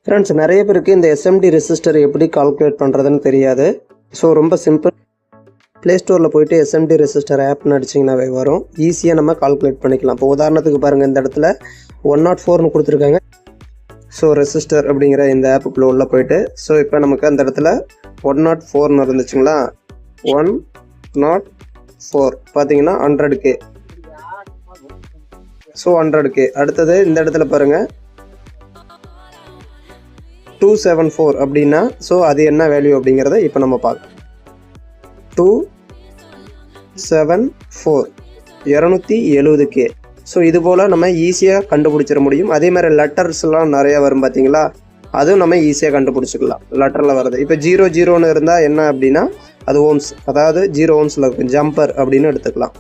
Friends, நிறைய பேருக்கு இந்த எஸ்எம்டி ரெசிஸ்டர் எப்படி கால்குலேட் பண்ணுறதுன்னு தெரியாது. ஸோ ரொம்ப சிம்பிள். ப்ளே ஸ்டோரில் போய்ட்டு எஸ்எம்டி ரெசிஸ்டர் ஆப்னு அடிச்சிங்கனாவே வரும். ஈஸியாக நம்ம கால்குலேட் பண்ணிக்கலாம். இப்போ உதாரணத்துக்கு பாருங்கள், இந்த இடத்துல 104ன்னு கொடுத்துருக்காங்க. ஸோ ரெசிஸ்டர் அப்படிங்கிற இந்த ஆப்புக்குள்ளே உள்ளே போய்ட்டு ஸோ இப்போ நமக்கு அந்த இடத்துல 104ன்னு இருந்துச்சுங்களா. 104 பார்த்தீங்கன்னா 100K. So 100K. அடுத்தது இந்த இடத்துல பாருங்கள் 274 அப்படின்னா ஸோ அது என்ன வேல்யூ அப்படிங்கிறத இப்போ நம்ம பார்க்கலாம். 274 270K. ஸோ இது போல் நம்ம ஈஸியாக கண்டுபிடிச்சிட முடியும். அதே மாதிரி லெட்டர்ஸ்லாம் நிறையா வரும் பார்த்தீங்களா, அதுவும் நம்ம ஈஸியாக கண்டுபிடிச்சிக்கலாம். லெட்டரில் வருது இப்போ 00ன்னு இருந்தால் என்ன அப்படின்னா அது ஓம்ஸ், அதாவது 0 ஓம்ஸில் இருக்கும். ஜம்பர் அப்படின்னு எடுத்துக்கலாம்.